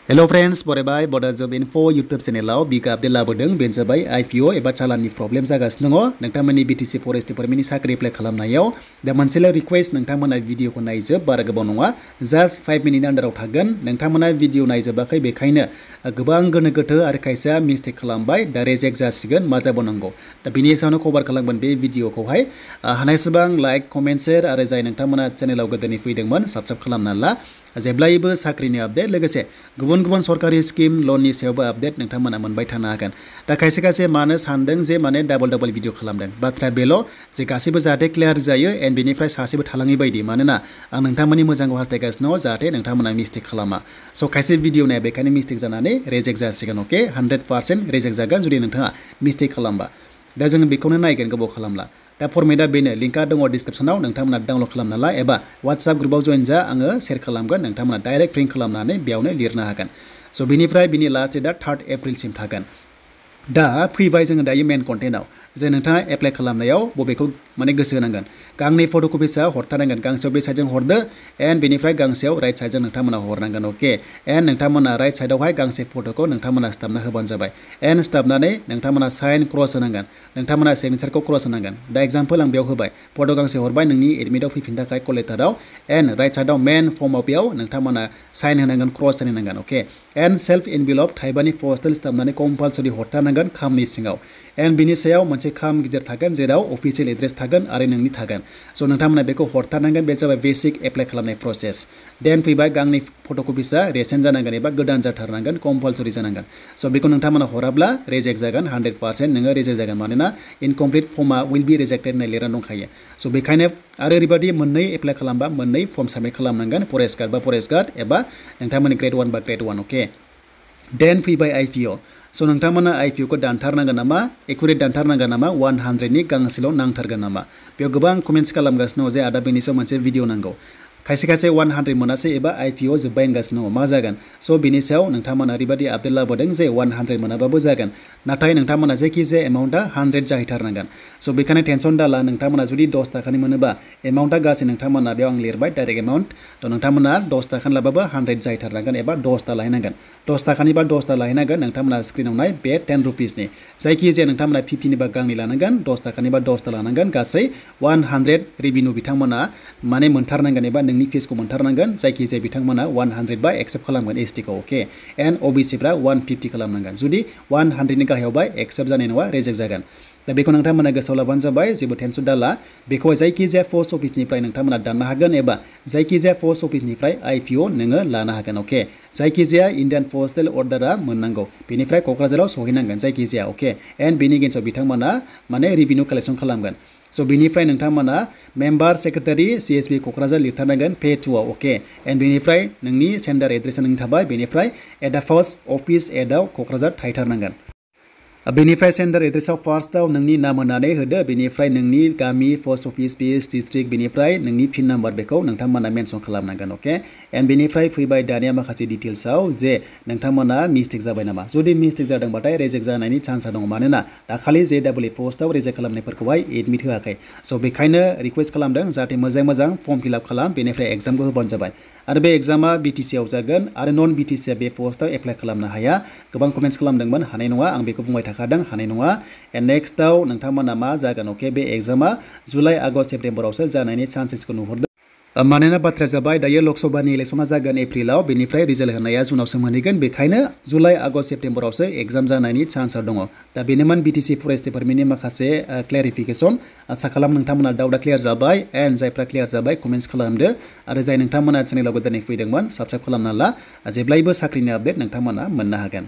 Hello friends, बरायबाय बडा जब info YouTube चेनेलाव big update लाबोदों बेनो जाबाय IPO एबा चालाननि प्रब्लेम जागासिनो दङ नोंथांमोननि BTC फरेस्ट डिपार्टमेन्टनि साख्रि एप्लाइ खालामनायाव दा मोनसेल' रिक्वेस्ट नोंथांमोना भिडिअखौ नायजोब बारा गोबाव नङा जास्ट 5 मिनिटनि आन्दाराव थागोन नोंथांमोना भिडिअ नायजोबाखै बेखायनो गोबां गोनो गोथो आरो खायसेया मिस्टेक खालामबाय दा रिजेक्ट जासिगोन मा जाबावनांगौ दा बिनि सायावनो कभार खालामगोन बे भिडिअखौहाय हानायसेबां लाइक कमेन्ट शेयार आरो जाय नोंथांमोना चेनेलाव गोदोनि फैदोंमोन साबस्क्राइब खालामना ला जेब्लायबो साख्रिनि आपडेट लोगोसे गुबुन गुबुन सरकारि स्किम लननि सायावबो आपडेट नोंथांमोना मोनबाय थानो हागोन दा खायसे खायसे मानो सानदों जे माने डाबल भिडिअ खालामदों बाथ्राया बेल' जे गासैबो जाहाथे क्लियार जायो एन्ड बेनिफ्राय सासेबो थालाङै बायदि मानोना आं नोंथांमोननि मोजांखौ हास्थायगासिनो दङ जाहाथे नोंथांमोना मिस्टेक खालामा स' खायसे भिडिअ नाया बेखायनो मिस्टेक जानानै रिजेक्ट जासिगोन अके 100% रिजेक्ट जागोन जुदि नोंथाङा मिस्टेक खालामबा दा जोङो बेखौनो नायगोन गोबाव खालामला दा फर्मेटआ बेनो लिंकआ दङ डिसक्रिप्शनाव नोंथांमोना डाउनलड खालामना ला एबा WhatsApp ग्रुपआव जइन जा आङो शेयार खालामगोन नोंथांमोना डाइरेक्ट प्रिन्ट खालामनानै बेयावनो लिरनो हागोन स' बिनिफ्राय बिनि लास्ट डेटआ 3 एप्रिलसिम थागोन दा फैबाय जोङो दायो मेन कन्टेन्टआव जे नोंथाङा एप्लाइ खालामनायाव बबेखौ माने गोसो होनांगोन गांनै फट'कपिसा हरथारनांगोन गांसेयाव बे साइडजों हरदो एन्ड बेनिफ्राय गांसेयाव राइट साइडजों नोंथांमोना हरनांगोन अके एन्ड नोंथांमोना राइट साइडआवहाय गांसे फट'खौ नोंथांमोना सिथाबना होबानो जाबाय एन्ड सिथाबनानै नोंथांमोना साइन क्रस होनांगोन नोंथांमोना सिगनेचारखौ क्रस होनांगोन दा एग्जाम्पल आं बेयाव होबाय फट' गांसे हरबाय नोंनि एडमिटआव फैफिननो थाखाय कल लेटाराव एन्ड राइट साइडआव मेन फर्मआव बेयाव नोंथांमोना साइन होनांगोन क्रस होनांगोन अके एन्ड सेल्फ इनभेलप थाइबानि पस्टेल सिथाबनानै कम्पालसरि हरथारनांगोन खामनि सिङाव एन्ड बिनि सायाव मोनसे खाम गिदिर थागोन जेराव अफिसियेल एड्रेस थागोन आरो नोंनि थागोन स' नोंथांमोना बेखौ हरथारनांगोन बे जाबाय बेसिक एप्लाइ खालामनाय प्रसेस देन फैबाय गांनै फट'कपिसा रेसेन्ट जानांगोन एबा गोदान जाथारनांगोन कम्पालसरि जानांगोन स' बेखौ नोंथांमोना हराब्ला रिजेक्ट जागोन 100% नोङो रिजेक्ट जागोन मानोना इनकमप्लिट फर्मआ विल बि रिजेक्टेड होननाय लिरना दंखायो स' बेखायनो आरो ओरैबायदि मोननै एप्लाइ खालामबा मोननै फर्म साबमिट खालामनांगोन फरेस्ट गार्ड बा फरेस्ट गार्ड एबा नोंथांमोननि Gr.1 बा Gr.1 अके देन फैबाय IPO स' नोंथांमोना IPO खौ दानथारनांगोन नामा एकुरेट दानथारनांगोन नामा 100नि गांसेल' नांथारगोन नामा बेयाव गोबां कमेन्ट्स खालामगासिनो दङ जे आदा बेनि सायाव मोनसे भिडिअ नांगौ खायसे 100 मोनासै एबा IPO जोब्बाय होनगासिनो दङ मा जागोन स' बिनि सायाव नोंथांमोना ओरैबायदि आपडेट लाबोदों जे 100 मोनाबाबो जागोन नाथाय नोंथांमोना जायखिजाया एमाउन्टआ 100 जाहैथारनांगोन स' बेखायनो टेनसन दाला नोंथांमोना जुदि 10 थाखानि मोनोबा एमाउन्टआ गासै नोंथांमोना बेयाव आं लिरबाय डाइरेक्ट एमाउन्ट थ' नोंथांमोना 10 थाखानि लाबाबो 100 जाहैथारनांगोन एबा 10 ता लाहैनांगोन 10 थाखानि बा 10 ता लाहैनांगोन नोंथांमोना स्क्रिनाव नाय बे 10 रुपिसनि जायखिजाया नोंथांमोना 50 नि बा गांनै लानांगोन 10 थाखानि बा 10 ता लानांगोन गासै 100 रेभिनिउ बिथांमोना माने मोनथारनांगोन एबा नोंनि फिसखौ मोनथारनांगोन जायखिजाया बिथांमोना 100 बा एक्सेप्ट खालामगोन ST खौ अके एन्ड OBC फ्रा 150 खालामनांगोन जुदि 100 नि गाहायावबा एक्सेप्ट जानाय नङा रिजेक्ट जागोन दा बेखौ नोंथांमोना गोसोआव लाबानो जाबाय जेबो टेनसन दाला बेखौ जायखिजाया पोस्ट अफिसनिफ्राय नोंथांमोना दाननो हागोन एबा जायखिजाया पोस्ट अफिसनिफ्राय IPO नोङो लानो हागोन अके जायखिजाया इन्डियान पस्टेल अर्डारा मोननांगौ बेनिफ्राय क'क्राझाराव सहैनांगोन जायखिजाया अके एन्ड बेनि गेजेराव बिथांमोना माने रेभिनिउ कालेक्सन खालामगोन स' बिनिफ्राय नोंथांमोना मेम्बार सेक्रेटारि CSB क'क्राझार लिरथारनांगोन पे टुआव अके एन्ड बेनिफ्राय नोंनि सेन्डार एड्रेसा नोंनि थाबाय बेनिफ्राय एट दा पोस्ट अफिस एटआव क'क्राझार थाहैथारनांगोन बेनिफ्राय सेन्डार एड्रेसाव फार्स्टआव नोंनि नाम होनानै होदो बेनिफ्राय नोंनि गामि पोस्ट अफिस पिएच डिस्ट्रिक्ट बेनिफ्राय नोंनि पिन नाम्बार बेखौ नोंथांमोना मेनसन खालामनांगन अके एन्ड बेनिफ्राय फैबाय दानिया माखासे डिटेल्सआव जे नोंथांमोना मिस्टेक जाबाय नामा जुदि मिस्टेक जादोंबाथाय रिजेक्ट जानायनि चान्सआ दङ मानोना दाखालि JEE पोस्टआव रिजेक्ट खालामनायफोरखौहाय एडमिट होआखै स' बेखायनो रिक्वेस्ट खालामदों जाहाथे मोजां फर्म फिलआप खालाम बेनिफ्राय एग्जामखौ होबानो जाबाय आरो बे एग्जामा BTC आव जागोन आरो नन BTC आ बे पोस्टआव एप्लाइ खालामनो हाया गोबां कमेन्ट्स खालामदोंमोन हानाय नङा आं बेखौ बुंबाय थाखादों हानाय नङा एन्ड नेक्स्टआव नोंथांमोना मा जागोन अके बे एग्जामा जुलाइ आगस्ट सेप्तेम्बरावसो जानायनि चान्सेसखौ नुहुरदों मानोना बाथ्राया जाबाय दायो लकसभानि इलेक्सना जागोन एप्रिलाव बेनिफ्राय रिजाल्ट होनाया जुनावसो मोनहैगोन बेखायनो जुलाइ आगस्ट सेप्तेम्बरावसो एग्जाम जानायनि चान्सआ दङ दा बेनोमोन BTC फरेस्ट डिपार्टमेन्टनि माखासे क्लेरिफिकेसन आसा खालाम नोंथांमोना डाउटआ क्लियार जाबाय एन्ड जायफ्रा क्लियार जाबाय कमेन्ट्स खालामदो आरो जाय नोंथांमोना चेनेलाव गोदानै फैदोंमोन साबस्क्राइब खालामना ला जेब्लायबो साख्रिनि आपडेट नोंथांमोना मोननो हागोन